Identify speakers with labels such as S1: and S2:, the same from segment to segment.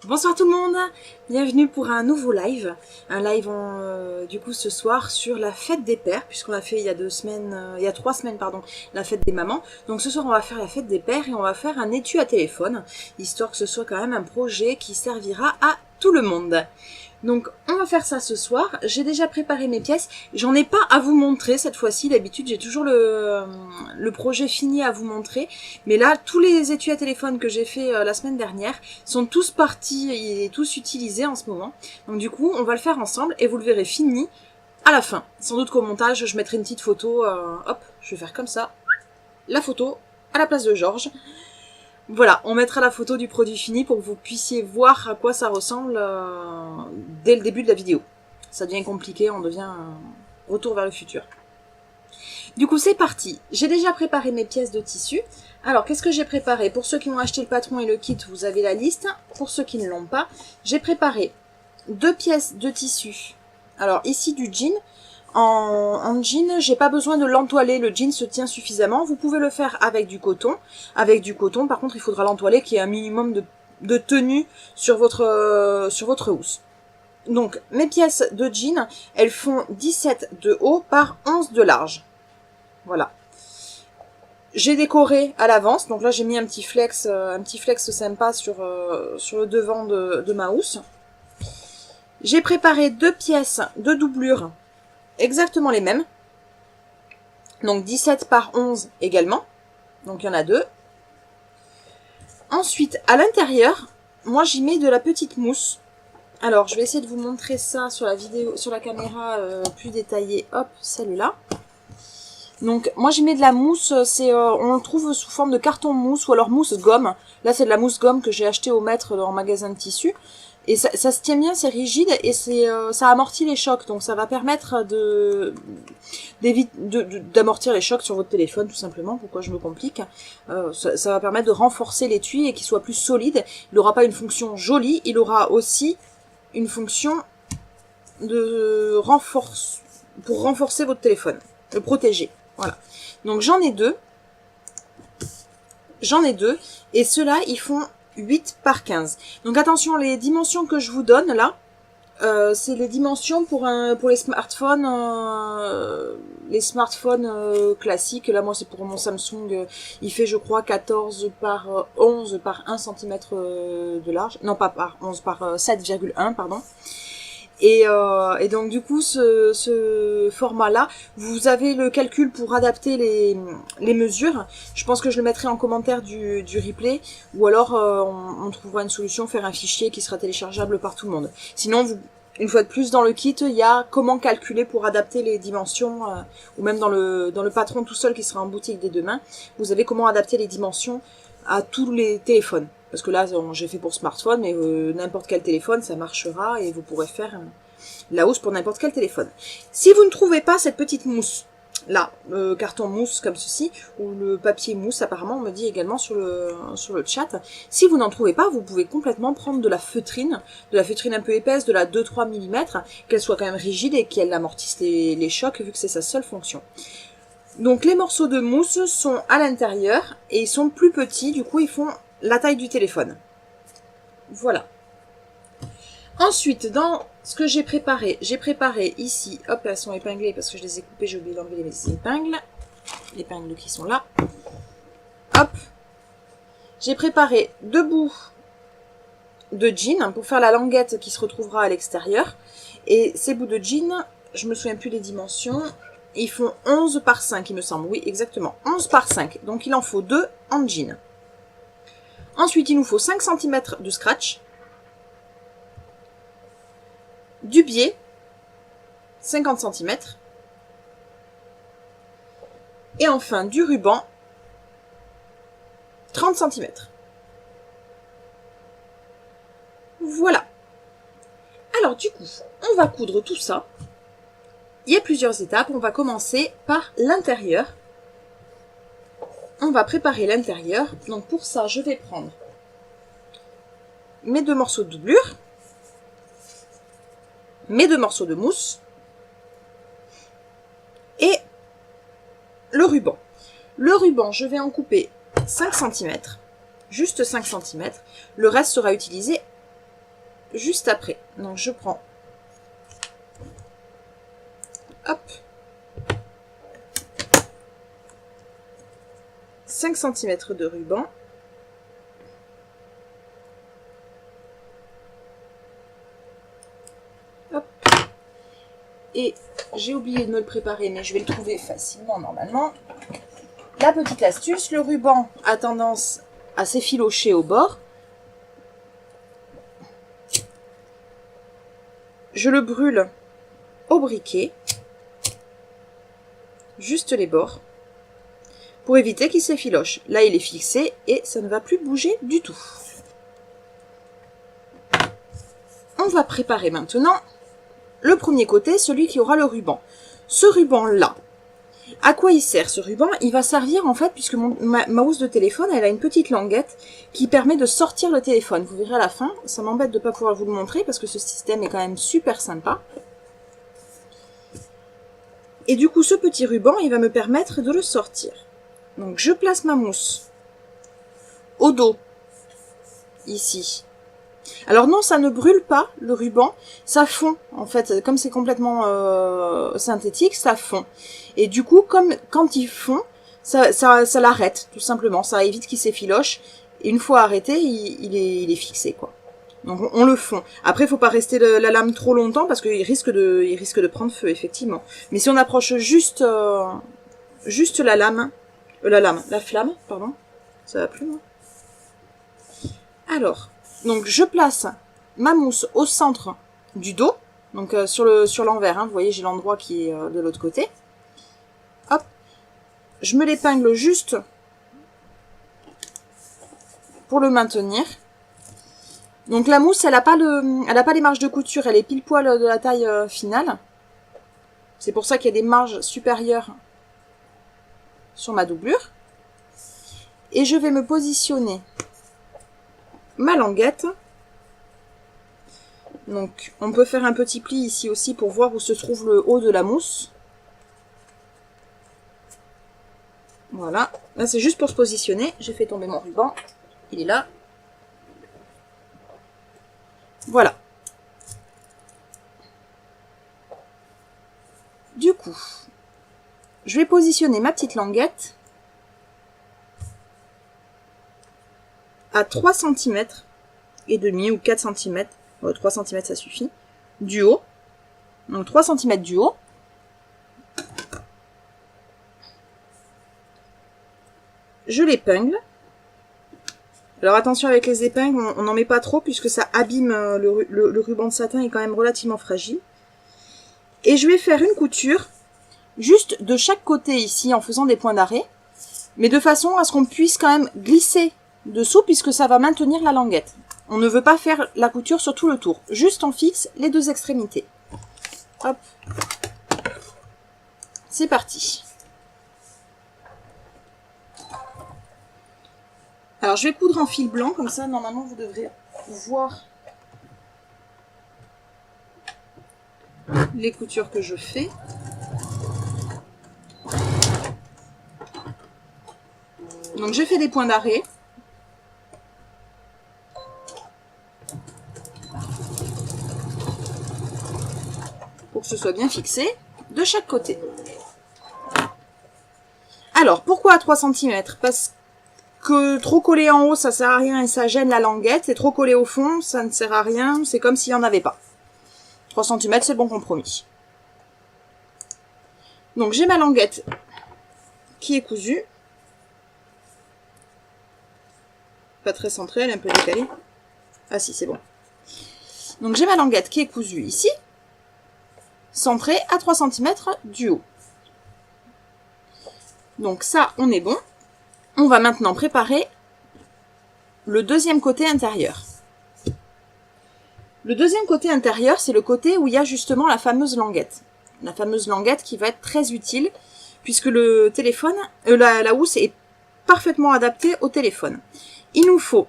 S1: Bonsoir tout le monde, bienvenue pour un nouveau live, du coup ce soir sur la fête des pères, puisqu'on a fait il y a 3 semaines pardon, la fête des mamans. Donc ce soir on va faire la fête des pères et on va faire un étui à téléphone, histoire que ce soit quand même un projet qui servira à tout le monde. Donc on va faire ça ce soir, j'ai déjà préparé mes pièces, j'en ai pas à vous montrer cette fois-ci, d'habitude j'ai toujours le projet fini à vous montrer, mais là tous les étuis à téléphone que j'ai fait la semaine dernière sont tous partis et tous utilisés en ce moment, donc du coup on va le faire ensemble et vous le verrez fini à la fin. Sans doute qu'au montage je mettrai une petite photo, hop, je vais faire comme ça, la photo à la place de Georges. Voilà, on mettra la photo du produit fini pour que vous puissiez voir à quoi ça ressemble dès le début de la vidéo. Ça devient compliqué, on devient retour vers le futur. Du coup, c'est parti. J'ai déjà préparé mes pièces de tissu. Alors, qu'est-ce que j'ai préparé? Pour ceux qui ont acheté le patron et le kit, vous avez la liste. Pour ceux qui ne l'ont pas, j'ai préparé 2 pièces de tissu. Alors, ici du jean. En jean, j'ai pas besoin de l'entoiler, le jean se tient suffisamment. Vous pouvez le faire avec du coton. Avec du coton, par contre, il faudra l'entoiler, qu'il y ait un minimum de tenue sur votre housse. Donc, mes pièces de jean, elles font 17 de haut par 11 de large. Voilà. J'ai décoré à l'avance, donc là j'ai mis un petit flex sympa sur le devant de ma housse. J'ai préparé 2 pièces de doublure, exactement les mêmes. Donc 17 par 11 également. Donc il y en a 2. Ensuite, à l'intérieur, moi j'y mets de la petite mousse. Alors je vais essayer de vous montrer ça sur la vidéo, sur la caméra plus détaillée. Hop, celle-là. Donc moi j'y mets de la mousse, on le trouve sous forme de carton mousse ou alors mousse gomme. Là c'est de la mousse gomme que j'ai acheté au Maître en magasin de tissu. Et ça se tient bien, c'est rigide et ça amortit les chocs. Donc ça va permettre d'amortir les chocs sur votre téléphone tout simplement. Pourquoi je me complique, ça va permettre de renforcer l'étui et qu'il soit plus solide. Il n'aura pas une fonction jolie, il aura aussi une fonction de pour renforcer votre téléphone, le protéger. Voilà. Donc j'en ai 2. Et ceux-là, ils font 8 par 15. Donc attention, les dimensions que je vous donne là, c'est les dimensions pour les smartphones, classiques. Là, moi, c'est pour mon Samsung. Il fait, je crois, 14 par 11 par 1 cm de large. Non, pas par 11, par 7,1, pardon. Et donc du coup ce format là, vous avez le calcul pour adapter les mesures. Je pense que je le mettrai en commentaire du replay, ou alors on trouvera une solution, faire un fichier qui sera téléchargeable par tout le monde. Sinon une fois de plus dans le kit, il y a comment calculer pour adapter les dimensions, ou même dans le patron tout seul qui sera en boutique dès demain, vous avez comment adapter les dimensions à tous les téléphones. Parce que là, j'ai fait pour smartphone, mais n'importe quel téléphone, ça marchera et vous pourrez faire la housse pour n'importe quel téléphone. Si vous ne trouvez pas cette petite mousse, là, le carton mousse comme ceci, ou le papier mousse, apparemment, on me dit également sur le chat, si vous n'en trouvez pas, vous pouvez complètement prendre de la feutrine un peu épaisse, de la 2-3 mm, qu'elle soit quand même rigide et qu'elle amortisse les chocs, vu que c'est sa seule fonction. Donc les morceaux de mousse sont à l'intérieur, et ils sont plus petits, du coup ils font la taille du téléphone. Voilà. Ensuite, dans ce que j'ai préparé ici, hop, elles sont épinglées parce que je les ai coupées, j'ai oublié d'enlever les épingles. Les épingles qui sont là. Hop. J'ai préparé 2 bouts de jean pour faire la languette qui se retrouvera à l'extérieur. Et ces bouts de jean, je me souviens plus des dimensions, ils font 11 par 5, il me semble. Oui, exactement, 11 par 5. Donc il en faut 2 en jean. Ensuite, il nous faut 5 cm de scratch, du biais, 50 cm, et enfin du ruban, 30 cm. Voilà. Alors du coup, on va coudre tout ça. Il y a plusieurs étapes. On va commencer par l'intérieur. On va préparer l'intérieur. Donc pour ça, je vais prendre mes 2 morceaux de doublure, mes 2 morceaux de mousse et le ruban. Le ruban, je vais en couper 5 cm, juste 5 cm. Le reste sera utilisé juste après. Donc je prends, hop, 5 cm de ruban. Hop. Et j'ai oublié de me le préparer, mais je vais le trouver facilement normalement. La petite astuce, le ruban a tendance à s'effilocher au bord. Je le brûle au briquet, juste les bords, pour éviter qu'il s'effiloche. Là, il est fixé et ça ne va plus bouger du tout. On va préparer maintenant le premier côté, celui qui aura le ruban. Ce ruban-là, à quoi il sert ce ruban? Il va servir en fait, puisque ma housse de téléphone, elle a une petite languette qui permet de sortir le téléphone. Vous verrez à la fin, ça m'embête de ne pas pouvoir vous le montrer parce que ce système est quand même super sympa. Et du coup, ce petit ruban, il va me permettre de le sortir. Donc je place ma mousse au dos, ici. Alors non, ça ne brûle pas le ruban, ça fond en fait, comme c'est complètement synthétique, ça fond. Et du coup, comme quand il fond, ça l'arrête tout simplement, ça évite qu'il s'effiloche. Et une fois arrêté, il est fixé quoi. Donc on le fond. Après, il faut pas rester la lame trop longtemps parce qu'il risque de prendre feu effectivement. Mais si on approche juste la flamme, pardon, ça va plus loin. Alors. Donc je place ma mousse au centre du dos, donc sur l'envers, hein, vous voyez j'ai l'endroit qui est de l'autre côté. Hop, je me l'épingle juste pour le maintenir. Donc la mousse, elle a pas les marges de couture, elle est pile poil de la taille finale. C'est pour ça qu'il y a des marges supérieures sur ma doublure. Et je vais me positionner ma languette. Donc on peut faire un petit pli ici aussi pour voir où se trouve le haut de la mousse. Voilà, là c'est juste pour se positionner. J'ai fait tomber mon ruban, il est là. Voilà. Du coup, je vais positionner ma petite languette à 3 cm et demi ou 4 cm, 3 cm ça suffit, du haut. Donc 3 cm du haut. Je l'épingle. Alors attention avec les épingles, on n'en met pas trop puisque ça abîme le ruban de satin est quand même relativement fragile. Et je vais faire une couture juste de chaque côté ici en faisant des points d'arrêt, mais de façon à ce qu'on puisse quand même glisser dessous puisque ça va maintenir la languette. On ne veut pas faire la couture sur tout le tour, juste on fixe les deux extrémités. Hop, c'est parti. Alors je vais coudre en fil blanc, comme ça normalement vous devrez voir les coutures que je fais. Donc j'ai fait des points d'arrêt. Pour que ce soit bien fixé de chaque côté. Alors pourquoi à 3 cm? Parce que trop collé en haut ça sert à rien et ça gêne la languette, et trop collé au fond ça ne sert à rien, c'est comme s'il n'y en avait pas. 3 cm c'est le bon compromis. Donc j'ai ma languette qui est cousue. Pas très centrée, elle est un peu décalée. Ah si, c'est bon. Donc j'ai ma languette qui est cousue ici, centrée à 3 cm du haut. Donc ça, on est bon. On va maintenant préparer le deuxième côté intérieur. Le deuxième côté intérieur, c'est le côté où il y a justement la fameuse languette. La fameuse languette qui va être très utile puisque le téléphone, la housse est parfaitement adaptée au téléphone. Il nous faut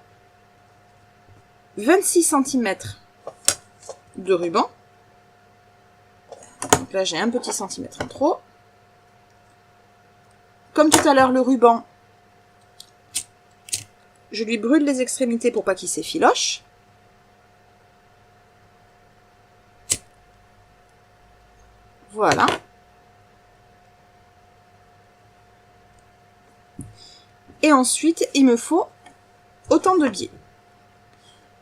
S1: 26 cm de ruban. Donc là, j'ai un petit centimètre en trop. Comme tout à l'heure, le ruban, je lui brûle les extrémités pour pas qu'il s'effiloche. Voilà. Et ensuite, il me faut autant de biais.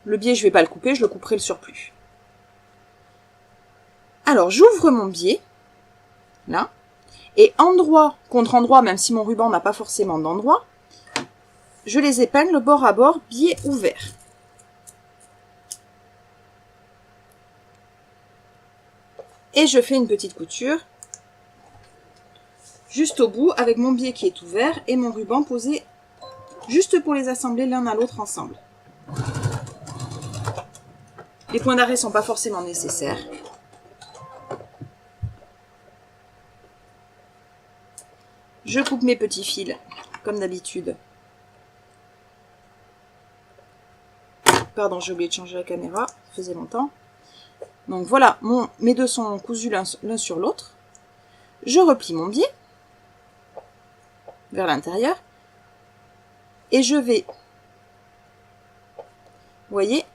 S1: Le biais, je ne vais pas le couper, je le couperai le surplus. Alors, j'ouvre mon biais, là, et endroit contre endroit, même si mon ruban n'a pas forcément d'endroit, je les épingle bord à bord, biais ouvert. Et je fais une petite couture juste au bout avec mon biais qui est ouvert et mon ruban posé juste pour les assembler l'un à l'autre ensemble. Les points d'arrêt ne sont pas forcément nécessaires. Je coupe mes petits fils, comme d'habitude. Pardon, j'ai oublié de changer la caméra, ça faisait longtemps. Donc voilà, mes deux sont cousus l'un sur l'autre. Je replie mon biais vers l'intérieur. Et je vais, vous voyez,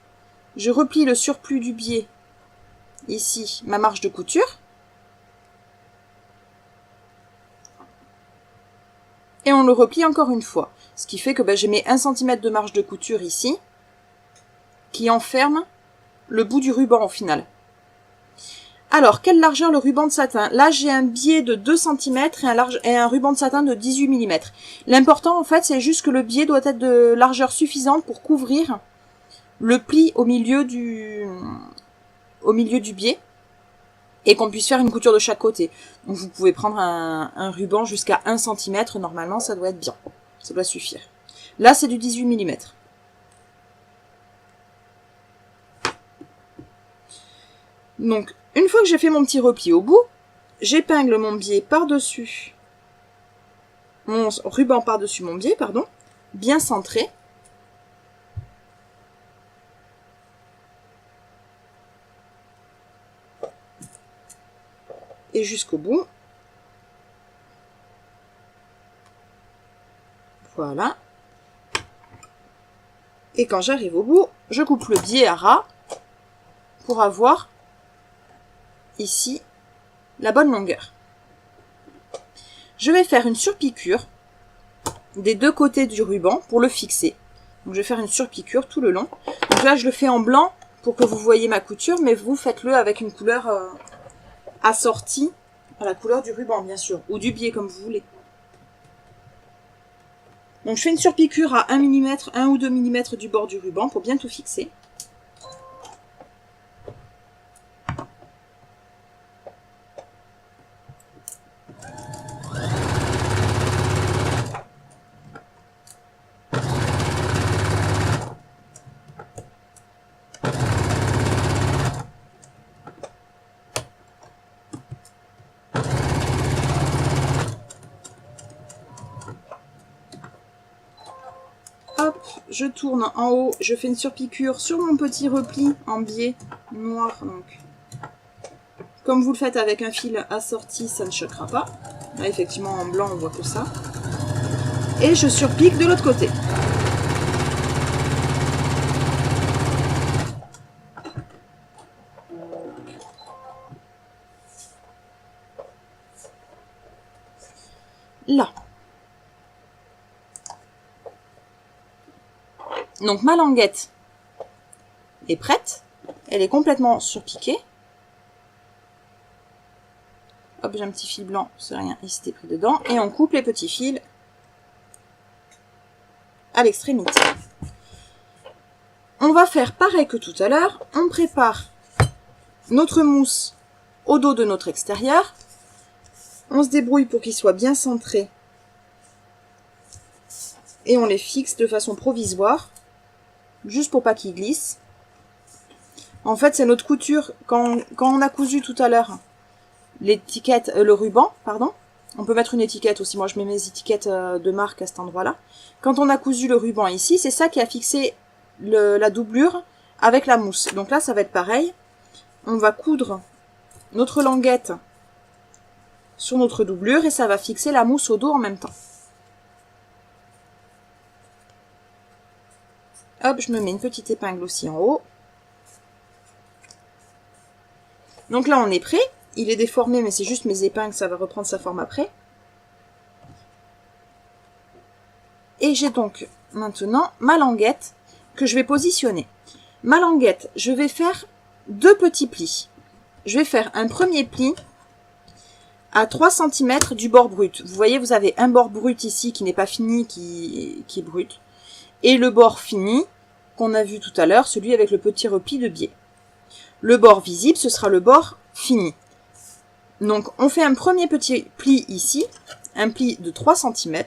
S1: je replie le surplus du biais, ici, ma marge de couture. Et on le replie encore une fois. Ce qui fait que j'ai mes 1 cm de marge de couture ici, qui enferme le bout du ruban au final. Alors, quelle largeur le ruban de satin? Là, j'ai un biais de 2 cm et un ruban de satin de 18 mm. L'important, en fait, c'est juste que le biais doit être de largeur suffisante pour couvrir le pli au milieu du biais et qu'on puisse faire une couture de chaque côté. Donc, vous pouvez prendre un ruban jusqu'à 1 cm. Normalement, ça doit être bien. Ça doit suffire. Là, c'est du 18 mm. Donc, une fois que j'ai fait mon petit repli au bout, j'épingle mon biais par-dessus, mon ruban par-dessus mon biais, pardon, bien centré. Et jusqu'au bout. Voilà. Et quand j'arrive au bout, je coupe le biais à ras pour avoir ici la bonne longueur. Je vais faire une surpiqûre des deux côtés du ruban pour le fixer. Donc je vais faire une surpiqûre tout le long. Donc là je le fais en blanc pour que vous voyez ma couture, mais vous faites-le avec une couleur assortie à la couleur du ruban bien sûr, ou du biais comme vous voulez. Donc je fais une surpiqûre à 1 mm, 1 ou 2 mm du bord du ruban pour bien tout fixer. Hop, je tourne en haut, je fais une surpiqûre sur mon petit repli en biais noir. Donc, comme vous le faites avec un fil assorti, ça ne choquera pas. Là, effectivement, en blanc, on voit que ça. Et je surpique de l'autre côté. Là. Donc ma languette est prête. Elle est complètement surpiquée. Hop, j'ai un petit fil blanc, c'est rien, il s'était pris dedans. Et on coupe les petits fils à l'extrémité. On va faire pareil que tout à l'heure. On prépare notre mousse au dos de notre extérieur. On se débrouille pour qu'il soit bien centré. Et on les fixe de façon provisoire. Juste pour pas qu'il glisse. En fait, c'est notre couture. Quand on a cousu tout à l'heure l'étiquette, le ruban, pardon. On peut mettre une étiquette aussi. Moi, je mets mes étiquettes de marque à cet endroit-là. Quand on a cousu le ruban ici, c'est ça qui a fixé la doublure avec la mousse. Donc là, ça va être pareil. On va coudre notre languette sur notre doublure et ça va fixer la mousse au dos en même temps. Hop, je me mets une petite épingle aussi en haut. Donc là, on est prêt. il est déformé, mais c'est juste mes épingles, ça va reprendre sa forme après. Et j'ai donc maintenant ma languette que je vais positionner. Ma languette, je vais faire 2 petits plis. Je vais faire un premier pli à 3 cm du bord brut. Vous voyez, vous avez un bord brut ici qui n'est pas fini, qui est brut. Et le bord fini, qu'on a vu tout à l'heure, celui avec le petit repli de biais. Le bord visible, ce sera le bord fini. Donc, on fait un premier petit pli ici, un pli de 3 cm.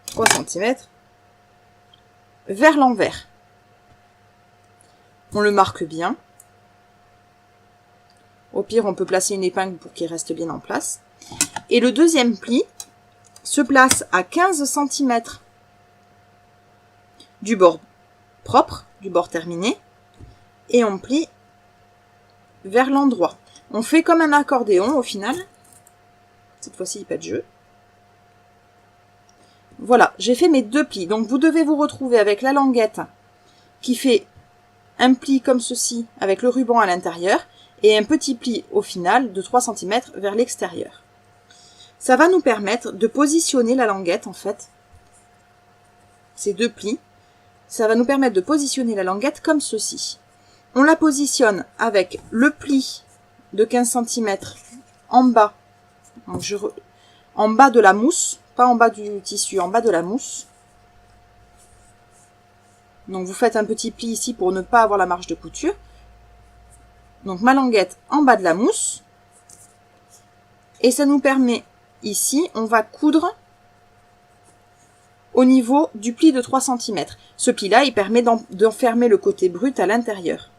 S1: 3 cm vers l'envers. On le marque bien. Au pire, on peut placer une épingle pour qu'il reste bien en place. Et le deuxième pli se place à 15 cm du bord propre, du bord terminé, et on plie vers l'endroit. On fait comme un accordéon au final. Cette fois-ci, il n'y a pas de jeu. Voilà, j'ai fait mes 2 plis. Donc vous devez vous retrouver avec la languette qui fait un pli comme ceci avec le ruban à l'intérieur et un petit pli au final de 3 cm vers l'extérieur. Ça va nous permettre de positionner la languette en fait. Ces 2 plis. Ça va nous permettre de positionner la languette comme ceci. On la positionne avec le pli de 15 cm en bas. Donc en bas de la mousse, pas en bas du tissu, en bas de la mousse. Donc vous faites un petit pli ici pour ne pas avoir la marge de couture. Donc ma languette en bas de la mousse. Et ça nous permet, ici, on va coudre au niveau du pli de 3 cm. Ce pli-là, il permet d'enfermer le côté brut à l'intérieur.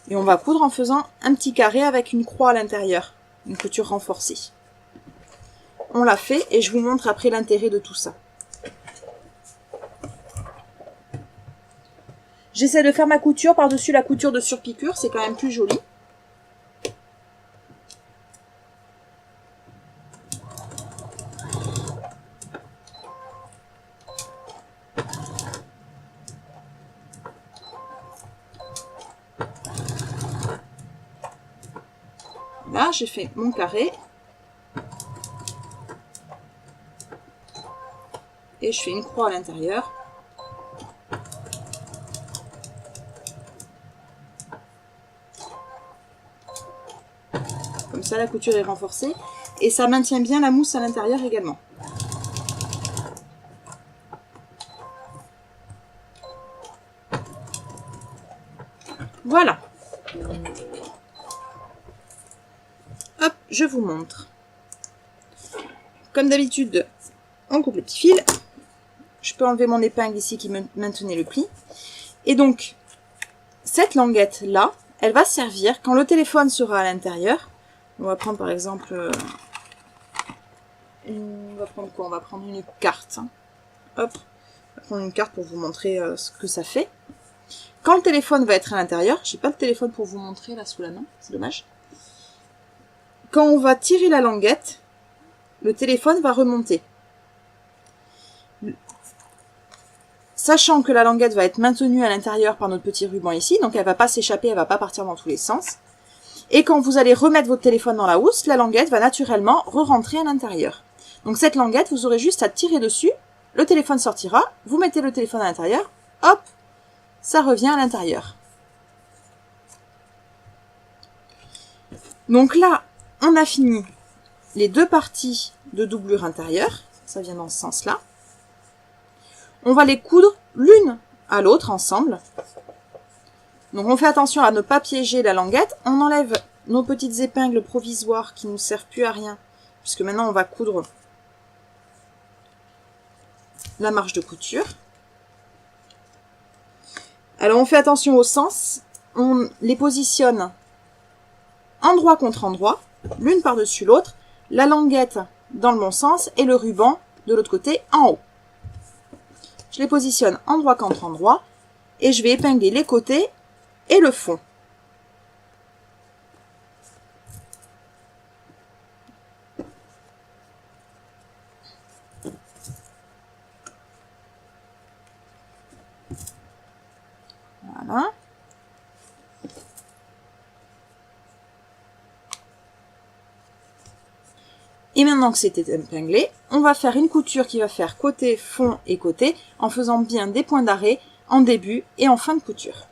S1: Et on va coudre en faisant un petit carré avec une croix à l'intérieur, une couture renforcée. On l'a fait et je vous montre après l'intérêt de tout ça. J'essaie de faire ma couture par-dessus la couture de surpiqûre, c'est quand même plus joli. Là, j'ai fait mon carré. Et je fais une croix à l'intérieur. Comme ça, la couture est renforcée. Et ça maintient bien la mousse à l'intérieur également. Voilà. Hop, je vous montre. Comme d'habitude, on coupe le petit fil. Je peux enlever mon épingle ici qui me maintenait le pli. Et donc, cette languette-là, elle va servir quand le téléphone sera à l'intérieur. On va prendre par exemple... on va prendre quoi? On va prendre une carte. Hein. Hop, on va prendre une carte pour vous montrer ce que ça fait. Quand le téléphone va être à l'intérieur, j'ai pas de téléphone pour vous montrer là sous la main, c'est dommage. Quand on va tirer la languette, le téléphone va remonter. Sachant que la languette va être maintenue à l'intérieur par notre petit ruban ici, donc elle va pas s'échapper, elle va pas partir dans tous les sens. Et quand vous allez remettre votre téléphone dans la housse, la languette va naturellement re-rentrer à l'intérieur. Donc cette languette, vous aurez juste à tirer dessus, le téléphone sortira, vous mettez le téléphone à l'intérieur, hop, ça revient à l'intérieur. Donc là, on a fini les 2 parties de doublure intérieure, ça vient dans ce sens-là. On va les coudre l'une à l'autre ensemble. Donc on fait attention à ne pas piéger la languette. On enlève nos petites épingles provisoires qui ne nous servent plus à rien, puisque maintenant on va coudre la marge de couture. Alors on fait attention au sens. On les positionne endroit contre endroit, l'une par-dessus l'autre, la languette dans le bon sens et le ruban de l'autre côté en haut. Je les positionne endroit contre endroit et je vais épingler les côtés et le fond. Voilà. Et maintenant que c'est épinglé, on va faire une couture qui va faire côté, fond et côté, en faisant bien des points d'arrêt en début et en fin de couture.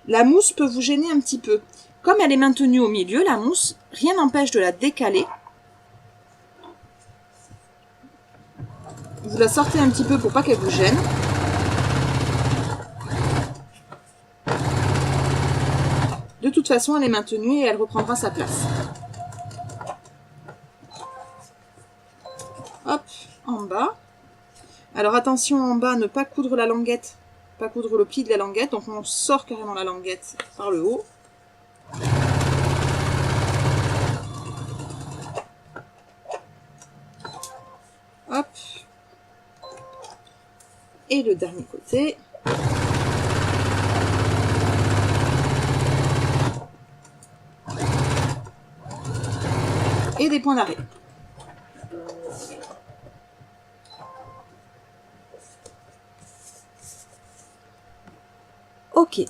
S1: La mousse peut vous gêner un petit peu. Comme elle est maintenue au milieu, la mousse, rien n'empêche de la décaler. Vous la sortez un petit peu pour pas qu'elle vous gêne. De toute façon, elle est maintenue et elle reprendra sa place. Hop, en bas. Alors attention en bas, ne pas coudre la languette, pas coudre le pli de la languette. Donc on sort carrément la languette par le haut. Hop. Et le dernier côté. Et des points d'arrêt. Ok.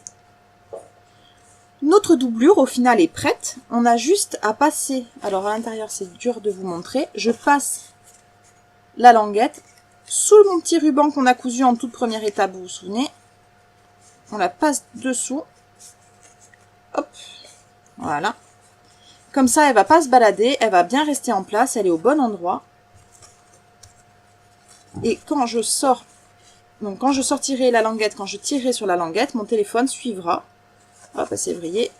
S1: Notre doublure au final est prête. On a juste à passer. Alors à l'intérieur c'est dur de vous montrer. Je passe la languette sous mon petit ruban qu'on a cousu en toute première étape, vous vous souvenez. On la passe dessous. Hop. Voilà. Comme ça, elle va pas se balader, elle va bien rester en place, elle est au bon endroit. Et quand je sors, donc quand je sortirai la languette, quand je tirerai sur la languette, mon téléphone suivra. Hop, c'est vrillé.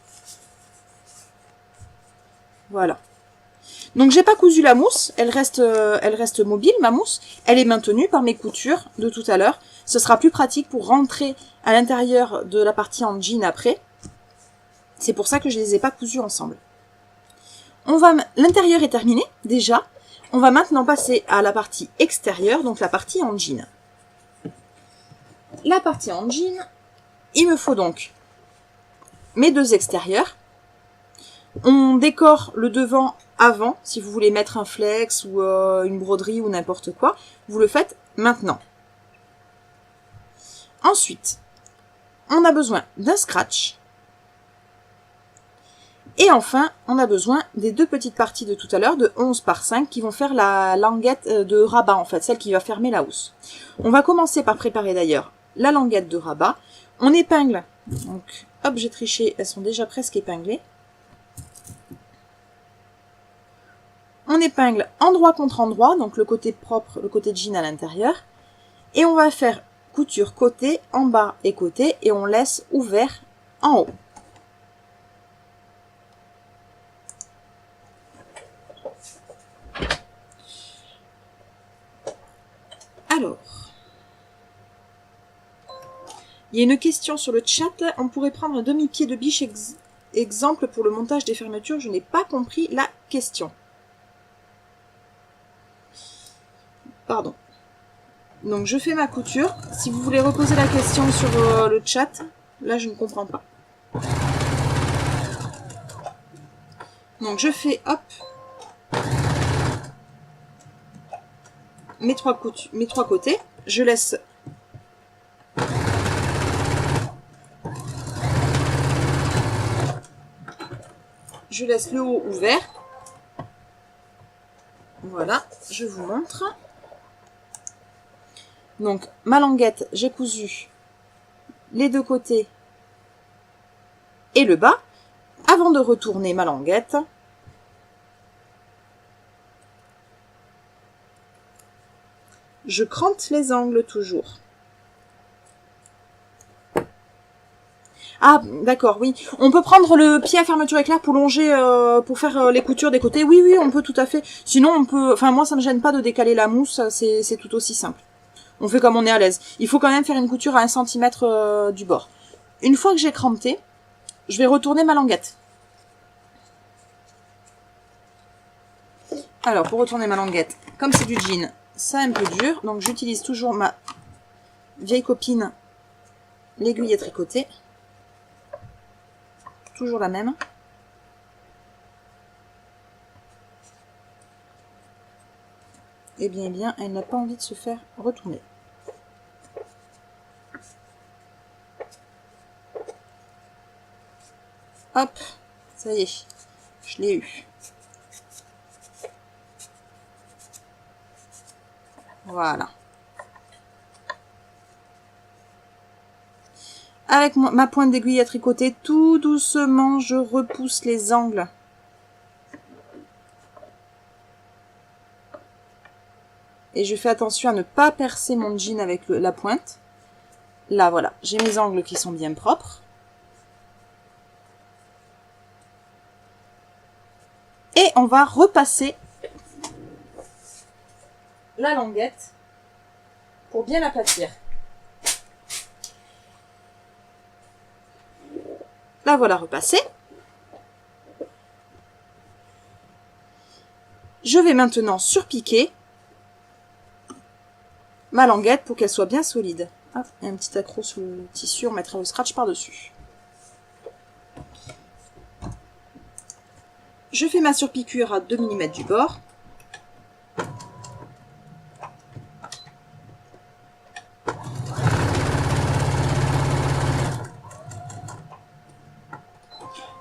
S1: Voilà. Donc j'ai pas cousu la mousse, elle reste mobile, ma mousse. Elle est maintenue par mes coutures de tout à l'heure. Ce sera plus pratique pour rentrer à l'intérieur de la partie en jean après. C'est pour ça que je les ai pas cousues ensemble. L'intérieur est terminé, déjà. On va maintenant passer à la partie extérieure, donc la partie en jean. La partie en jean, il me faut donc mes deux extérieurs. On décore le devant avant, si vous voulez mettre un flex ou une broderie ou n'importe quoi, vous le faites maintenant. Ensuite, on a besoin d'un scratch. Et enfin, on a besoin des deux petites parties de tout à l'heure, de 11 par 5, qui vont faire la languette de rabat, en fait, celle qui va fermer la housse. On va commencer par préparer d'ailleurs la languette de rabat. On épingle, donc hop, j'ai triché, elles sont déjà presque épinglées. On épingle endroit contre endroit, donc le côté propre, le côté jean à l'intérieur. Et on va faire couture côté, en bas et côté, et on laisse ouvert en haut. Alors, il y a une question sur le chat. On pourrait prendre un demi-pied de biche exemple pour le montage des fermetures. Je n'ai pas compris la question. Pardon. Donc je fais ma couture. Si vous voulez reposer la question sur le chat, là je ne comprends pas. Donc je fais hop mes trois côtés. Je laisse le haut ouvert. Voilà, je vous montre. Donc ma languette, j'ai cousu les deux côtés et le bas. Avant de retourner ma languette, je crante les angles toujours. Ah, d'accord, oui. On peut prendre le pied à fermeture éclair pour longer, pour faire les coutures des côtés. Oui, oui, on peut tout à fait. Sinon, on peut... Enfin, moi, ça me gêne pas de décaler la mousse. C'est tout aussi simple. On fait comme on est à l'aise. Il faut quand même faire une couture à 1 cm du bord. Une fois que j'ai cranté, je vais retourner ma languette. Alors, pour retourner ma languette, comme c'est du jean, c'est un peu dur. Donc, j'utilise toujours ma vieille copine, l'aiguille à tricoter. Toujours la même. Eh bien, elle n'a pas envie de se faire retourner. Hop, ça y est, je l'ai eu. Voilà. Avec ma pointe d'aiguille à tricoter, tout doucement, je repousse les angles. Et je fais attention à ne pas percer mon jean avec la pointe. Là, voilà, j'ai mes angles qui sont bien propres. Et on va repasser la languette pour bien l'aplatir. La voilà repassée. Je vais maintenant surpiquer ma languette pour qu'elle soit bien solide. Ah, il y a un petit accroc sur le tissu, on mettra le scratch par-dessus. Je fais ma surpiqûre à 2 mm du bord.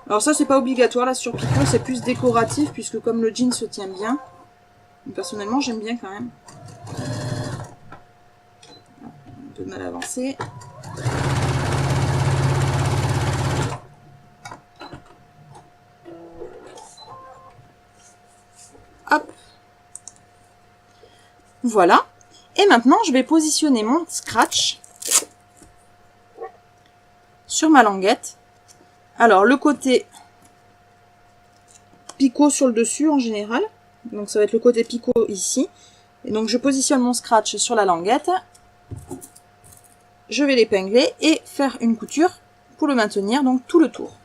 S1: Alors ça, c'est pas obligatoire, la surpiqûre, c'est plus décoratif, puisque comme le jean se tient bien, personnellement, j'aime bien quand même. Un peu mal avancé. Hop. Voilà. Et maintenant, je vais positionner mon scratch sur ma languette. Alors, le côté picot sur le dessus en général. Donc, ça va être le côté picot ici. Et donc, je positionne mon scratch sur la languette. Je vais l'épingler et faire une couture pour le maintenir, donc tout le tour.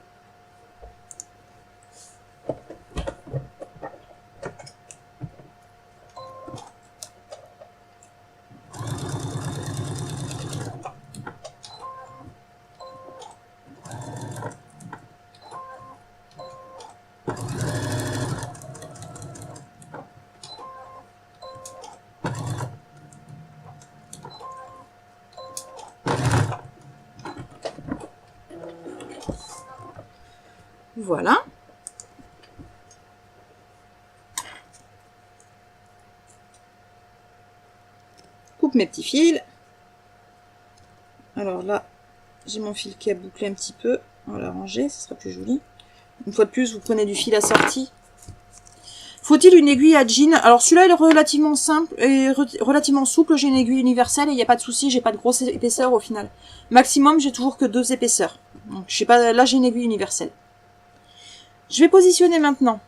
S1: Voilà. Coupe mes petits fils. Alors là, j'ai mon fil qui a bouclé un petit peu. On va l'arranger, ce sera plus joli. Une fois de plus, vous prenez du fil assorti. Faut-il une aiguille à jean? Alors celui-là est relativement simple et relativement souple. J'ai une aiguille universelle et il n'y a pas de souci, j'ai pas de grosse épaisseur au final. Maximum, j'ai toujours que 2 épaisseurs. Donc je sais pas, là j'ai une aiguille universelle. Je vais positionner maintenant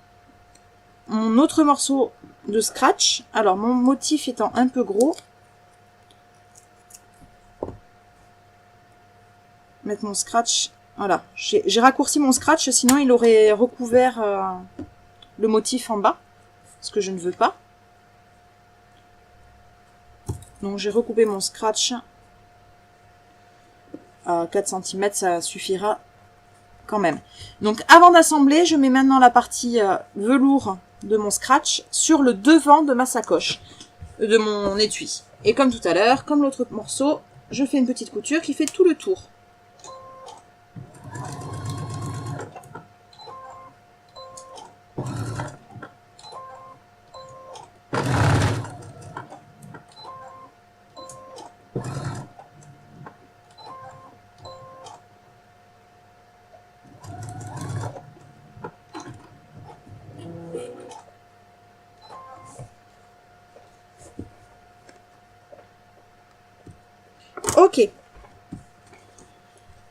S1: mon autre morceau de scratch. Alors mon motif étant un peu gros. Mettre mon scratch. Voilà, j'ai raccourci mon scratch, sinon il aurait recouvert le motif en bas. Ce que je ne veux pas. Donc j'ai recoupé mon scratch à 4 cm, ça suffira quand même. Donc avant d'assembler, je mets maintenant la partie velours de mon scratch sur le devant de ma sacoche, de mon étui. Et comme tout à l'heure, comme l'autre morceau, je fais une petite couture qui fait tout le tour. Ok.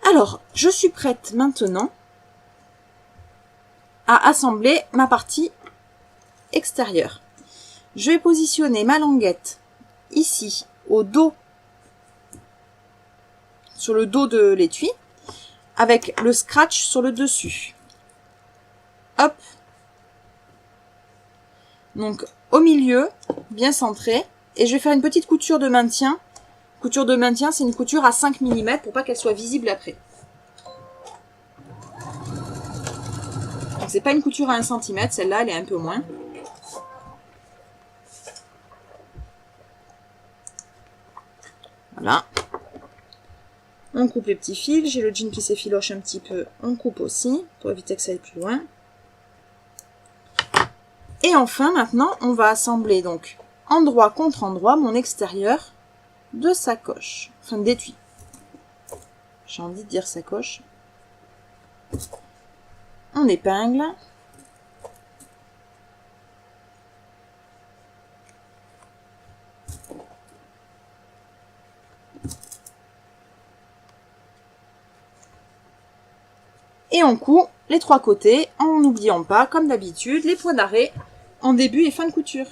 S1: Alors, je suis prête maintenant à assembler ma partie extérieure. Je vais positionner ma languette ici, au dos, sur le dos de l'étui, avec le scratch sur le dessus. Hop. Donc, au milieu, bien centré, et je vais faire une petite couture de maintien. Couture de maintien, c'est une couture à 5 mm pour pas qu'elle soit visible après. Donc, c'est pas une couture à 1 cm, celle-là, elle est un peu moins. Voilà. On coupe les petits fils. J'ai le jean qui s'effiloche un petit peu. On coupe aussi pour éviter que ça aille plus loin. Et enfin, maintenant, on va assembler donc endroit contre endroit mon extérieur de sacoche. Enfin, d'étui. J'ai envie de dire sacoche. On épingle. Et on coud les 3 côtés en n'oubliant pas, comme d'habitude, les points d'arrêt en début et fin de couture.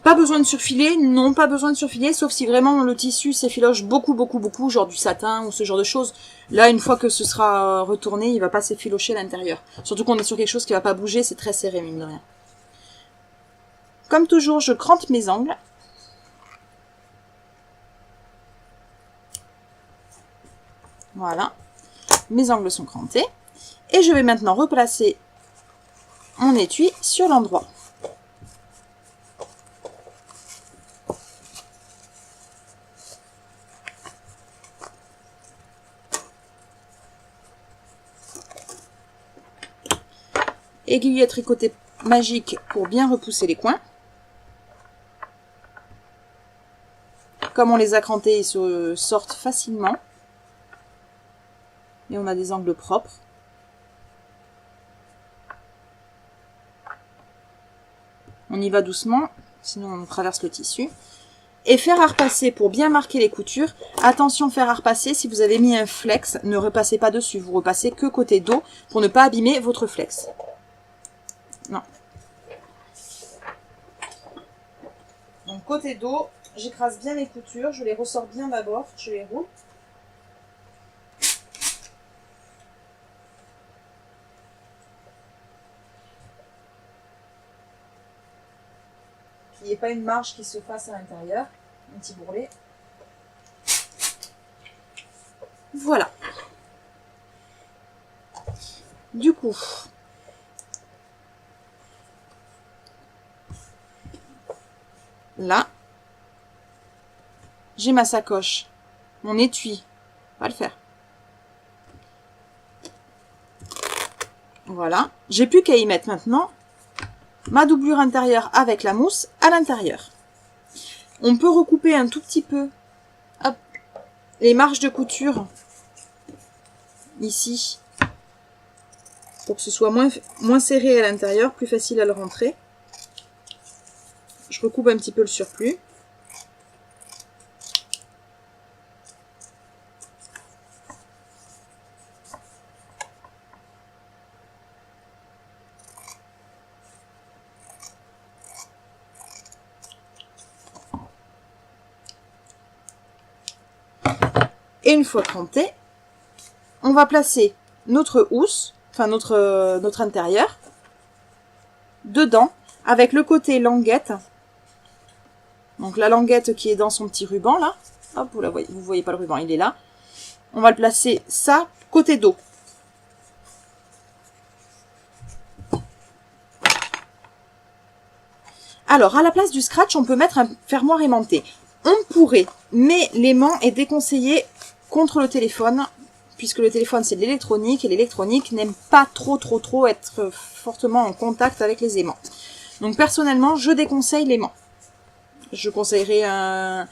S1: Pas besoin de surfiler, non, pas besoin de surfiler, sauf si vraiment le tissu s'effiloche beaucoup, genre du satin ou ce genre de choses. Là, une fois que ce sera retourné, il va pas s'effilocher à l'intérieur. Surtout qu'on est sur quelque chose qui va pas bouger, c'est très serré, mine de rien. Comme toujours, je crante mes angles. Voilà. Mes angles sont crantés. Et je vais maintenant replacer mon étui sur l'endroit. Aiguille à tricoter magique pour bien repousser les coins. Comme on les a crantés, ils se sortent facilement. Et on a des angles propres. On y va doucement, sinon on traverse le tissu. Et fer à repasser pour bien marquer les coutures. Attention, fer à repasser, si vous avez mis un flex, ne repassez pas dessus. Vous repassez que côté dos pour ne pas abîmer votre flex. Non. Donc côté dos, j'écrase bien les coutures, je les ressors bien d'abord, je les roule. Qu'il n'y ait pas une marge qui se fasse à l'intérieur. Un petit bourrelet. Voilà. Du coup, là, j'ai ma sacoche, mon étui, on va le faire. Voilà, j'ai plus qu'à y mettre maintenant ma doublure intérieure avec la mousse à l'intérieur. On peut recouper un tout petit peu hop, les marges de couture ici pour que ce soit moins serré à l'intérieur, plus facile à le rentrer. Je recoupe un petit peu le surplus. Et une fois cranté, on va placer notre housse, enfin notre intérieur, dedans, avec le côté languette. Donc la languette qui est dans son petit ruban là. Hop, vous voyez pas le ruban, il est là. On va le placer ça côté dos. Alors, à la place du scratch, on peut mettre un fermoir aimanté. On pourrait, mais l'aimant est déconseillé contre le téléphone, puisque le téléphone c'est de l'électronique, et l'électronique n'aime pas trop être fortement en contact avec les aimants. Donc personnellement, je déconseille l'aimant. Je conseillerais un...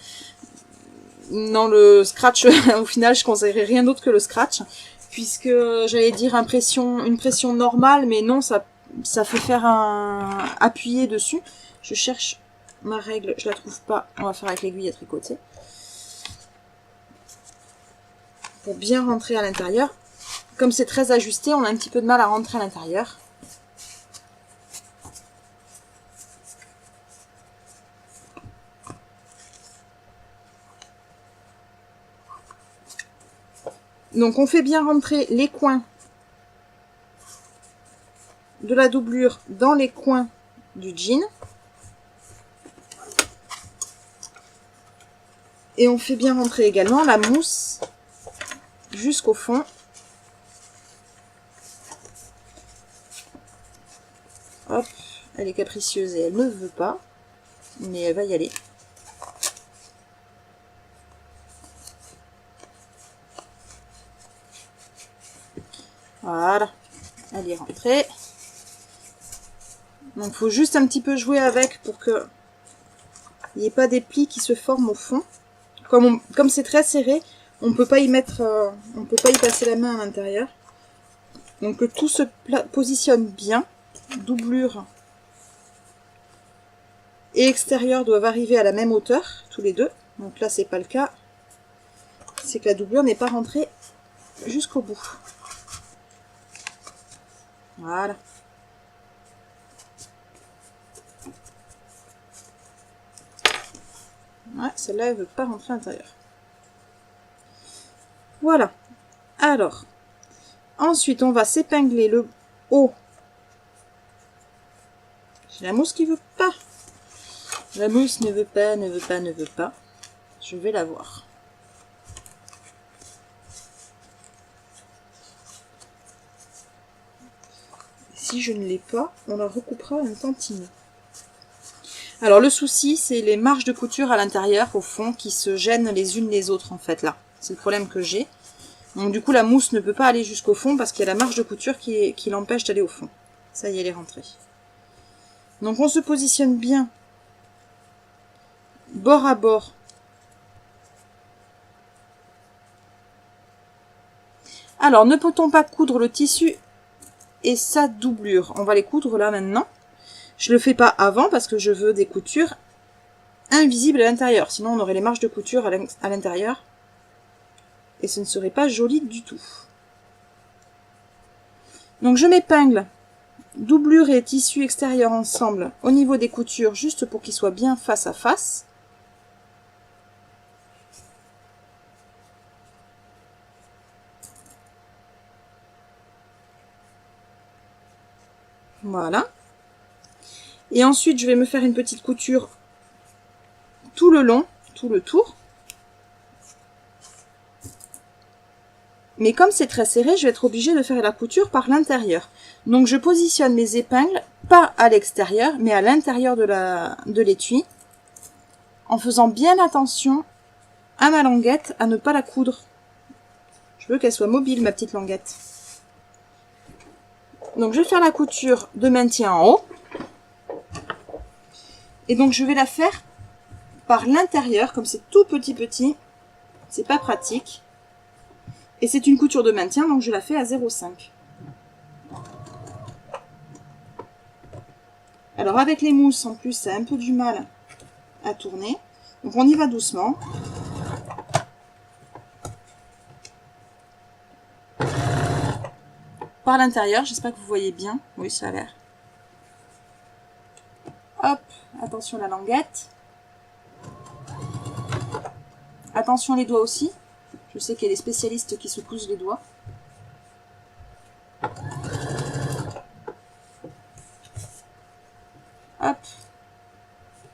S1: Non, le scratch, au final, je conseillerais rien d'autre que le scratch, puisque j'allais dire une pression normale, mais non, ça fait faire un appuyer dessus. Je cherche ma règle, je la trouve pas, on va faire avec l'aiguille à tricoter. Pour bien rentrer à l'intérieur. Comme c'est très ajusté, on a un petit peu de mal à rentrer à l'intérieur. Donc on fait bien rentrer les coins de la doublure dans les coins du jean. Et on fait bien rentrer également la mousse jusqu'au fond. Hop, elle est capricieuse et elle ne veut pas, mais elle va y aller. Voilà, elle est rentrée. Donc il faut juste un petit peu jouer avec pour que il n'y ait pas des plis qui se forment au fond. Comme c'est très serré, on peut pas y mettre, on peut pas y passer la main à l'intérieur. Donc que tout se positionne bien. Doublure et extérieur doivent arriver à la même hauteur, tous les deux. Donc là, c'est pas le cas. C'est que la doublure n'est pas rentrée jusqu'au bout. Voilà. Ouais, celle-là, elle veut pas rentrer à l'intérieur. Voilà. Alors, ensuite, on va s'épingler le haut. J'ai la mousse qui veut pas. La mousse ne veut pas, ne veut pas, ne veut pas. Je vais la voir. Si je ne l'ai pas, on la recoupera un tantinet. Alors le souci, c'est les marges de couture à l'intérieur, au fond, qui se gênent les unes les autres, en fait, là. C'est le problème que j'ai. Donc du coup, la mousse ne peut pas aller jusqu'au fond parce qu'il y a la marge de couture qui l'empêche d'aller au fond. Ça y est, elle est rentrée. Donc on se positionne bien, bord à bord. Alors, ne peut-on pas coudre le tissu et sa doublure? On va les coudre là maintenant. Je le fais pas avant parce que je veux des coutures invisibles à l'intérieur. Sinon, on aurait les marges de couture à l'intérieur. Et ce ne serait pas joli du tout. Donc, je m'épingle doublure et tissu extérieur ensemble au niveau des coutures, juste pour qu'ils soient bien face à face. Voilà. Et ensuite, je vais me faire une petite couture tout le long, tout le tour. Mais comme c'est très serré, je vais être obligée de faire la couture par l'intérieur. Donc je positionne mes épingles, pas à l'extérieur, mais à l'intérieur de l'étui, en faisant bien attention à ma languette, à ne pas la coudre. Je veux qu'elle soit mobile, ma petite languette. Donc je vais faire la couture de maintien en haut. Et donc je vais la faire par l'intérieur, comme c'est tout petit, c'est pas pratique. Et c'est une couture de maintien, donc je la fais à 0,5. Alors avec les mousses, en plus, ça a un peu du mal à tourner. Donc on y va doucement. Par l'intérieur, j'espère que vous voyez bien. Oui, ça a l'air. Hop, attention la languette. Attention les doigts aussi. Je sais qu'il y a des spécialistes qui se cousent les doigts. Hop,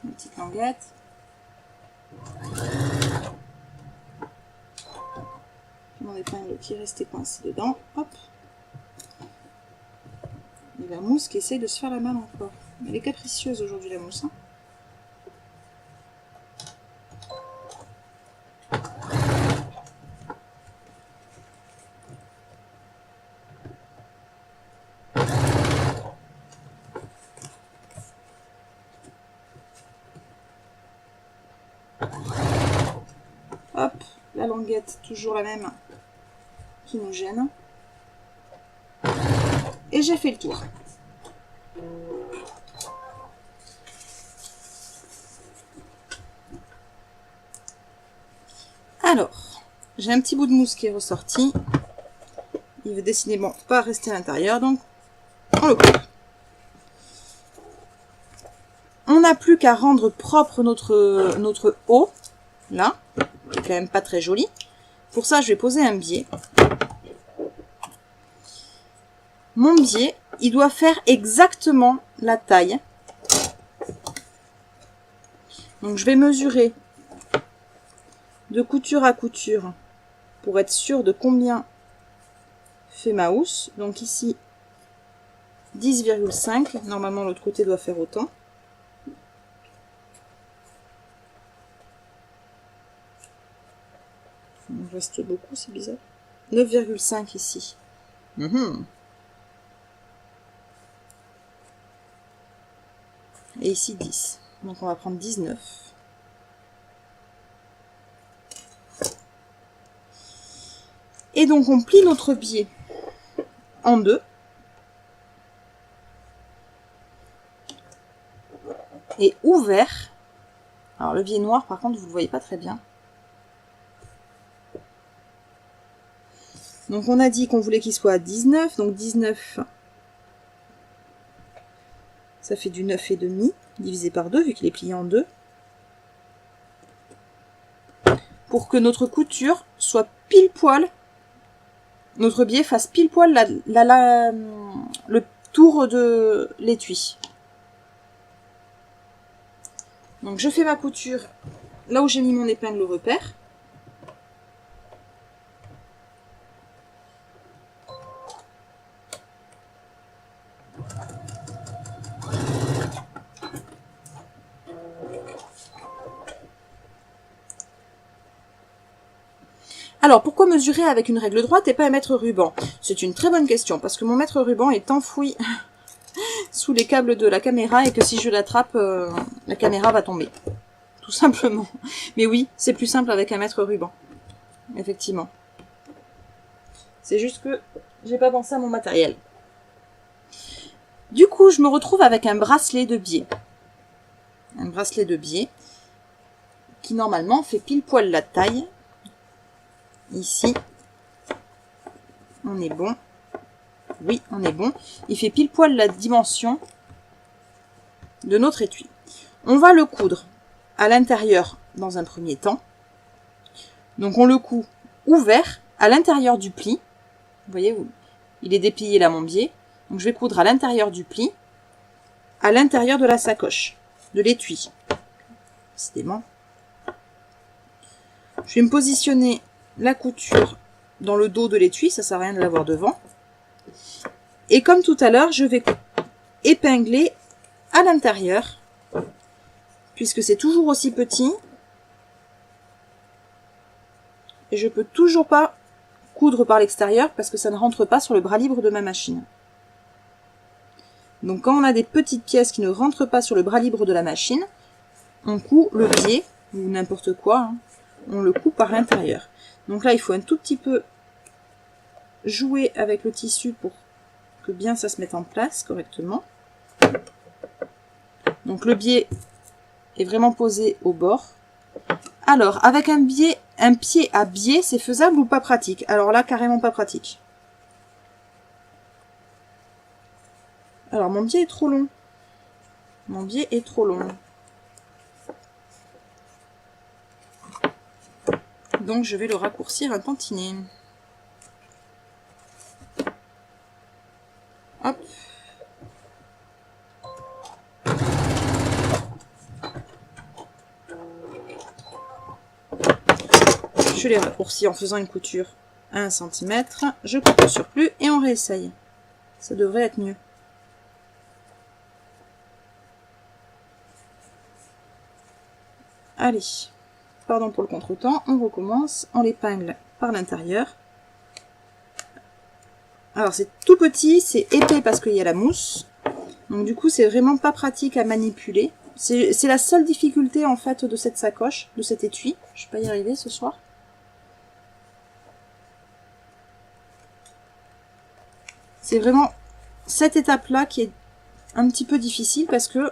S1: une petite languette. Mon épingle qui est restée coincée dedans. Hop. Et la mousse qui essaye de se faire la malle encore. Elle est capricieuse aujourd'hui la mousse. Hein. Hop, la languette, toujours la même, qui nous gêne. Et j'ai fait le tour. Alors, j'ai un petit bout de mousse qui est ressorti. Il veut décidément pas rester à l'intérieur, donc on le coupe. On n'a plus qu'à rendre propre notre haut, là, qui est quand même pas très joli. Pour ça, je vais poser un biais. Mon biais, il doit faire exactement la taille. Donc je vais mesurer de couture à couture pour être sûr de combien fait ma housse. Donc ici 10,5. Normalement l'autre côté doit faire autant. Il me reste beaucoup, c'est bizarre. 9,5 ici. Et ici 10. Donc on va prendre 19. Et donc on plie notre biais en deux. Et ouvert. Alors le biais noir par contre vous ne le voyez pas très bien. Donc on a dit qu'on voulait qu'il soit à 19. Donc 19, ça fait du 9,5 divisé par 2 vu qu'il est plié en deux. Pour que notre couture soit pile poil, notre biais fasse pile poil le tour de l'étui. Donc je fais ma couture là où j'ai mis mon épingle repère. Alors, pourquoi mesurer avec une règle droite et pas un mètre ruban? C'est une très bonne question, parce que mon mètre ruban est enfoui sous les câbles de la caméra et que si je l'attrape, la caméra va tomber. Tout simplement. Mais oui, c'est plus simple avec un mètre ruban. Effectivement. C'est juste que j'ai pas pensé à mon matériel. Du coup, je me retrouve avec un bracelet de biais. Un bracelet de biais qui normalement fait pile poil la taille. Ici, on est bon. Oui, on est bon. Il fait pile poil la dimension de notre étui. On va le coudre à l'intérieur dans un premier temps. Donc on le coud ouvert à l'intérieur du pli. Vous voyez, il est déplié là mon biais. Donc je vais coudre à l'intérieur du pli, à l'intérieur de la sacoche, de l'étui. Décidément. Je vais me positionner la couture dans le dos de l'étui, ça sert à rien de l'avoir devant. Et comme tout à l'heure, je vais épingler à l'intérieur, puisque c'est toujours aussi petit. Et je peux toujours pas coudre par l'extérieur parce que ça ne rentre pas sur le bras libre de ma machine. Donc quand on a des petites pièces qui ne rentrent pas sur le bras libre de la machine, on coud le biais, ou n'importe quoi, hein, on le coud par l'intérieur. Donc là, il faut un tout petit peu jouer avec le tissu pour que bien ça se mette en place correctement. Donc le biais est vraiment posé au bord. Alors, avec un pied à biais, c'est faisable ou pas pratique? Alors là, carrément pas pratique. Alors, mon biais est trop long. Mon biais est trop long. Donc, je vais le raccourcir un tantinet. Hop. Je les raccourcis en faisant une couture à 1 cm. Je coupe le surplus et on réessaye. Ça devrait être mieux. Allez, pardon pour le contretemps, on recommence, on l'épingle par l'intérieur. Alors c'est tout petit, c'est épais parce qu'il y a la mousse. Donc du coup c'est vraiment pas pratique à manipuler. C'est la seule difficulté en fait de cette sacoche, de cet étui. Je vais pas y arriver ce soir. C'est vraiment cette étape-là qui est un petit peu difficile parce que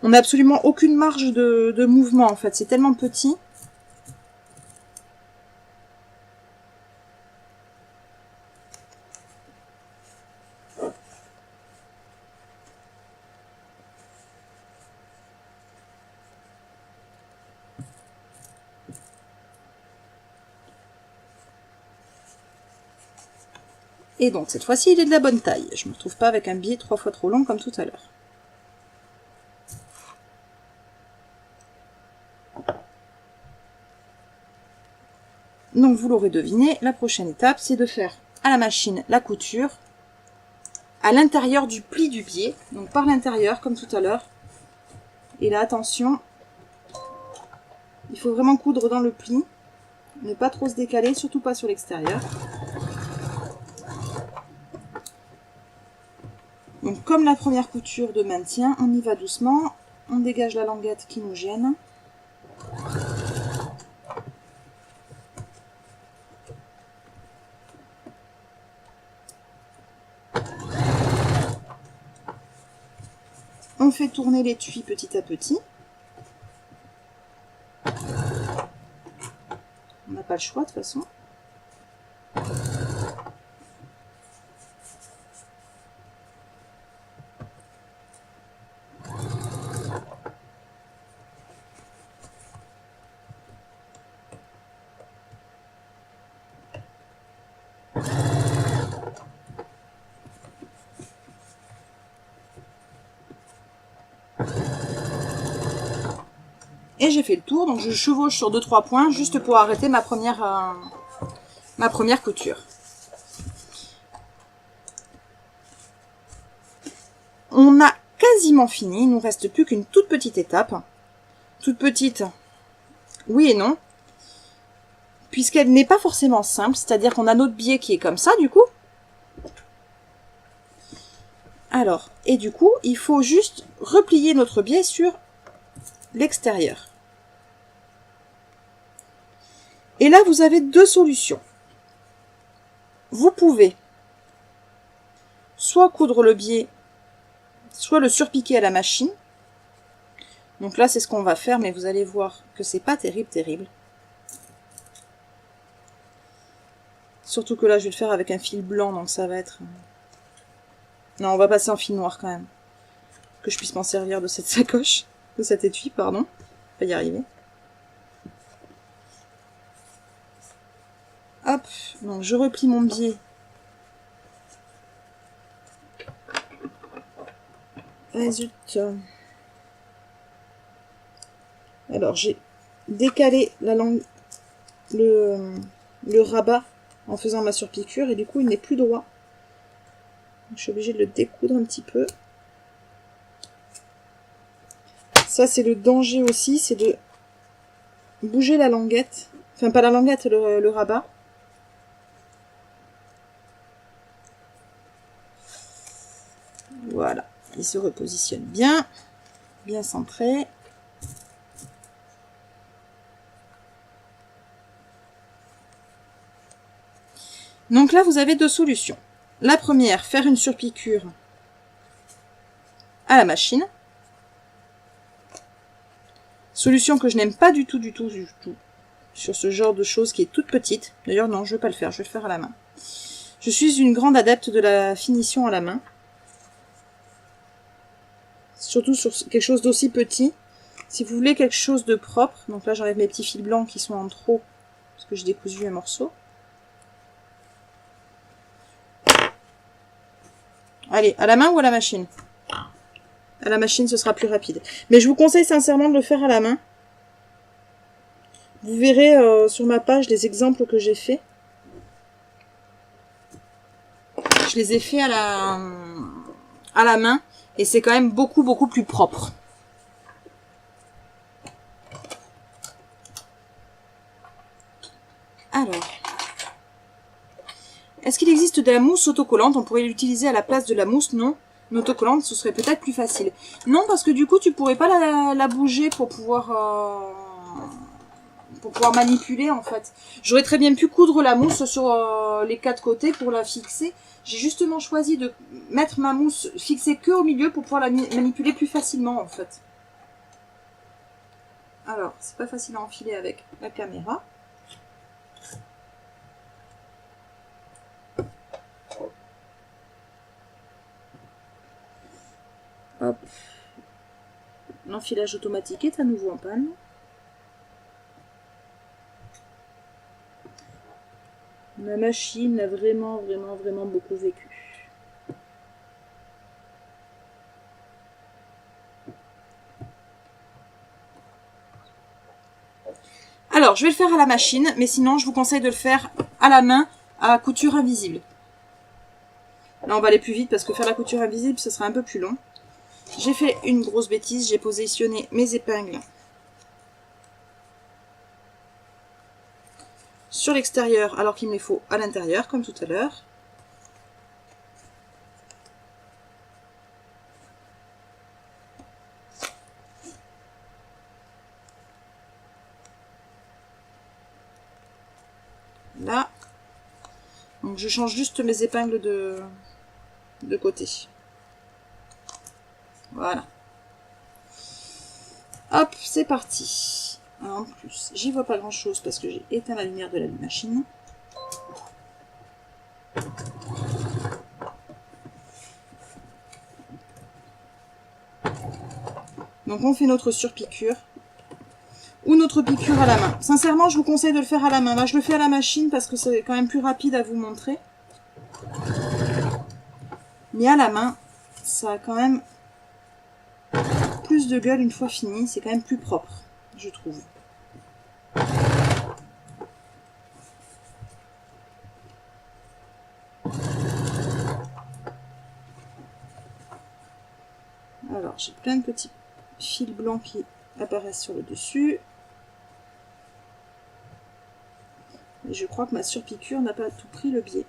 S1: on n'a absolument aucune marge de mouvement en fait. C'est tellement petit. Et donc cette fois-ci, il est de la bonne taille. Je ne me retrouve pas avec un biais 3 fois trop long comme tout à l'heure. Donc vous l'aurez deviné, la prochaine étape, c'est de faire à la machine la couture à l'intérieur du pli du biais, donc par l'intérieur comme tout à l'heure. Et là, attention, il faut vraiment coudre dans le pli, ne pas trop se décaler, surtout pas sur l'extérieur. Donc comme la première couture de maintien, on y va doucement, on dégage la languette qui nous gêne. On fait tourner l'étui petit à petit. On n'a pas le choix de toute façon. Et j'ai fait le tour, donc je chevauche sur 2-3 points juste pour arrêter ma première couture. On a quasiment fini, il nous reste plus qu'une toute petite étape. Toute petite, oui et non, puisqu'elle n'est pas forcément simple, c'est-à-dire qu'on a notre biais qui est comme ça du coup. Alors, et du coup, il faut juste replier notre biais sur l'extérieur. Et là, vous avez deux solutions. Vous pouvez soit coudre le biais, soit le surpiquer à la machine. Donc là, c'est ce qu'on va faire, mais vous allez voir que c'est pas terrible. Surtout que là, je vais le faire avec un fil blanc, donc ça va être... Non, on va passer en fil noir quand même. Que je puisse m'en servir de cette sacoche, de cet étui, pardon. On va y arriver. Hop, donc je replie mon biais. Ah zut. Alors j'ai décalé la langue, le rabat en faisant ma surpiqûre et du coup il n'est plus droit. Donc, je suis obligée de le découdre un petit peu. Ça c'est le danger aussi, c'est de bouger la languette. Enfin pas la languette, le rabat. Voilà, il se repositionne bien, bien centré. Donc là, vous avez deux solutions. La première, faire une surpiqûre à la machine. Solution que je n'aime pas du tout sur ce genre de choses qui est toute petite. D'ailleurs, non, je ne vais pas le faire, je vais le faire à la main. Je suis une grande adepte de la finition à la main. Surtout sur quelque chose d'aussi petit. Si vous voulez quelque chose de propre, donc là j'enlève mes petits fils blancs qui sont en trop, parce que j'ai décousu un morceau. Allez, à la main ou à la machine? À la machine, ce sera plus rapide. Mais je vous conseille sincèrement de le faire à la main. Vous verrez sur ma page les exemples que j'ai faits. Je les ai faits à la main. Et c'est quand même beaucoup plus propre. Alors. Est-ce qu'il existe de la mousse autocollante? On pourrait l'utiliser à la place de la mousse, non? Une autocollante, ce serait peut-être plus facile. Non, parce que du coup, tu pourrais pas la bouger pour pouvoir manipuler, en fait. J'aurais très bien pu coudre la mousse sur les quatre côtés pour la fixer. J'ai justement choisi de mettre ma mousse fixée que au milieu pour pouvoir la manipuler plus facilement, en fait. Alors, c'est pas facile à enfiler avec la caméra. Hop. L'enfilage automatique est à nouveau en panne. Ma machine a vraiment, vraiment, vraiment beaucoup vécu. Alors, je vais le faire à la machine, mais sinon, je vous conseille de le faire à la main, à couture invisible. Là, on va aller plus vite parce que faire la couture invisible, ce sera un peu plus long. J'ai fait une grosse bêtise, j'ai positionné mes épingles sur l'extérieur alors qu'il me les faut à l'intérieur, comme tout à l'heure. Là. Donc je change juste mes épingles de côté. Voilà. Hop, c'est parti. En plus, j'y vois pas grand chose parce que j'ai éteint la lumière de la machine. Donc on fait notre surpiqûre. Ou notre piqûre à la main. Sincèrement, je vous conseille de le faire à la main. Là, je le fais à la machine parce que c'est quand même plus rapide à vous montrer. Mais à la main, ça a quand même plus de gueule une fois fini. C'est quand même plus propre, je trouve. Alors, j'ai plein de petits fils blancs qui apparaissent sur le dessus. Et je crois que ma surpiqûre n'a pas tout pris le biais.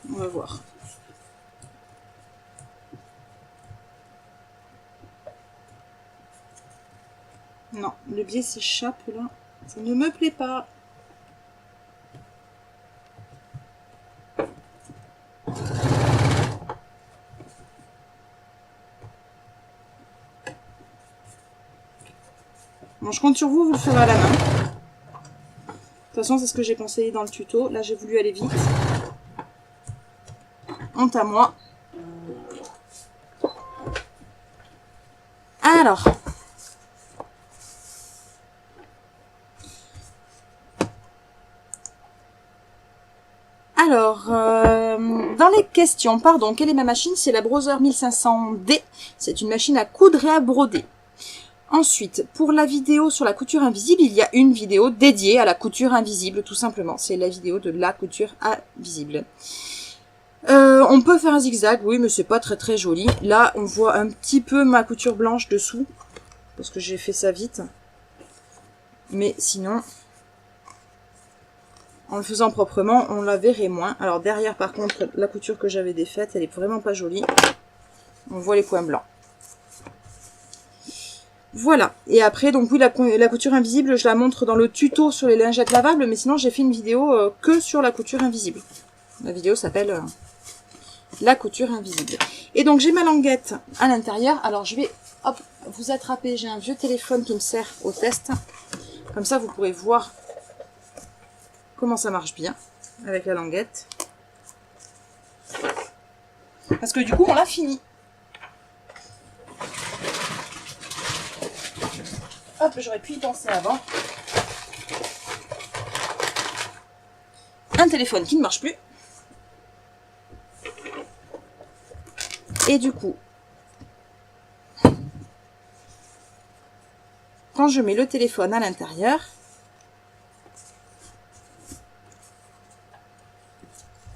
S1: On va voir. Non, le biais s'échappe là. Ça ne me plaît pas. Bon, je compte sur vous, vous le ferez à la main. De toute façon, c'est ce que j'ai conseillé dans le tuto. Là, j'ai voulu aller vite. Honte à moi. Alors, dans les questions, pardon, quelle est ma machine? C'est la Brother 1500D. C'est une machine à coudre et à broder. Ensuite, pour la vidéo sur la couture invisible, il y a une vidéo dédiée à la couture invisible, tout simplement. C'est la vidéo de la couture invisible. On peut faire un zigzag, oui, mais c'est pas très très joli. Là, on voit un petit peu ma couture blanche dessous, parce que j'ai fait ça vite. Mais sinon, en le faisant proprement, on la verrait moins. Alors derrière, par contre, la couture que j'avais défaite, elle est vraiment pas jolie. On voit les points blancs. Voilà. Et après, donc oui, la couture invisible, je la montre dans le tuto sur les lingettes lavables, mais sinon, j'ai fait une vidéo que sur la couture invisible. La vidéo s'appelle la couture invisible. Et donc, j'ai ma languette à l'intérieur. Alors, je vais hop, vous attraper. J'ai un vieux téléphone qui me sert au test. Comme ça, vous pourrez voir comment ça marche bien avec la languette. Parce que du coup, on l'a fini. Hop, j'aurais pu y penser avant. Un téléphone qui ne marche plus. Et du coup, quand je mets le téléphone à l'intérieur,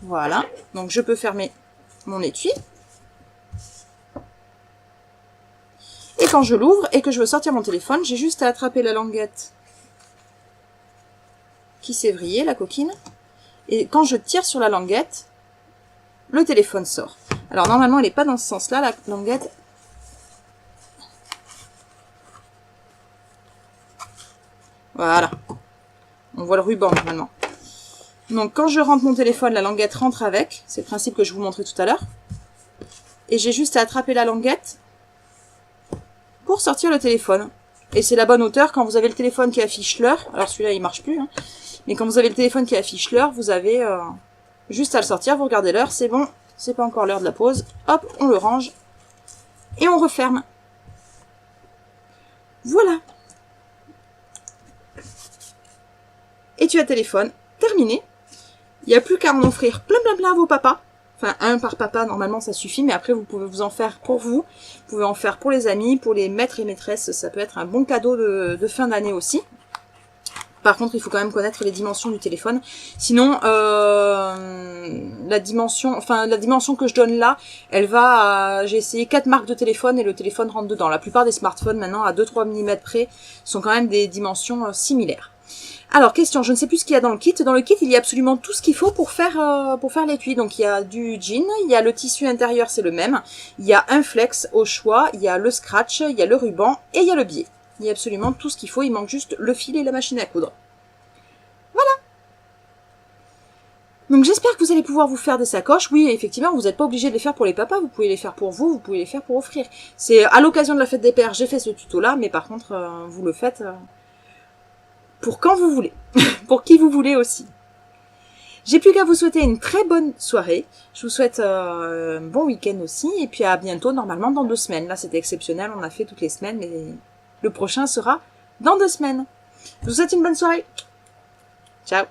S1: voilà, donc je peux fermer mon étui. Et quand je l'ouvre et que je veux sortir mon téléphone, j'ai juste à attraper la languette qui s'est vrillée, la coquine. Et quand je tire sur la languette, le téléphone sort. Alors normalement, elle n'est pas dans ce sens-là, la languette. Voilà. On voit le ruban normalement. Donc quand je rentre mon téléphone, la languette rentre avec. C'est le principe que je vous montrais tout à l'heure. Et j'ai juste à attraper la languette pour sortir le téléphone. Et c'est la bonne hauteur quand vous avez le téléphone qui affiche l'heure. Alors celui-là, il marche plus. Hein. Mais quand vous avez le téléphone qui affiche l'heure, vous avez juste à le sortir. Vous regardez l'heure, c'est bon. C'est pas encore l'heure de la pause. Hop, on le range. Et on referme. Voilà. Et tu as téléphone. Terminé. Il n'y a plus qu'à en offrir plein à vos papas. Enfin, un par papa, normalement, ça suffit. Mais après, vous pouvez vous en faire pour vous. Vous pouvez en faire pour les amis, pour les maîtres et maîtresses. Ça peut être un bon cadeau de fin d'année aussi. Par contre, il faut quand même connaître les dimensions du téléphone. Sinon, la dimension que je donne là, elle va à... J'ai essayé 4 marques de téléphone et le téléphone rentre dedans. La plupart des smartphones, maintenant, à 2-3 mm près, sont quand même des dimensions similaires. Alors, question, je ne sais plus ce qu'il y a dans le kit. Dans le kit, il y a absolument tout ce qu'il faut pour faire l'étui. Donc, il y a du jean, il y a le tissu intérieur, c'est le même. Il y a un flex au choix, il y a le scratch, il y a le ruban et il y a le biais. Il y a absolument tout ce qu'il faut, il manque juste le fil et la machine à coudre. Voilà. Donc, j'espère que vous allez pouvoir vous faire des sacoches. Oui, effectivement, vous n'êtes pas obligé de les faire pour les papas, vous pouvez les faire pour vous, vous pouvez les faire pour offrir. C'est à l'occasion de la fête des pères, j'ai fait ce tuto-là, mais par contre, vous le faites... pour quand vous voulez, pour qui vous voulez aussi. J'ai plus qu'à vous souhaiter une très bonne soirée. Je vous souhaite un bon week-end aussi. Et puis à bientôt, normalement dans 2 semaines. Là, c'était exceptionnel, on a fait toutes les semaines, mais le prochain sera dans 2 semaines. Je vous souhaite une bonne soirée. Ciao.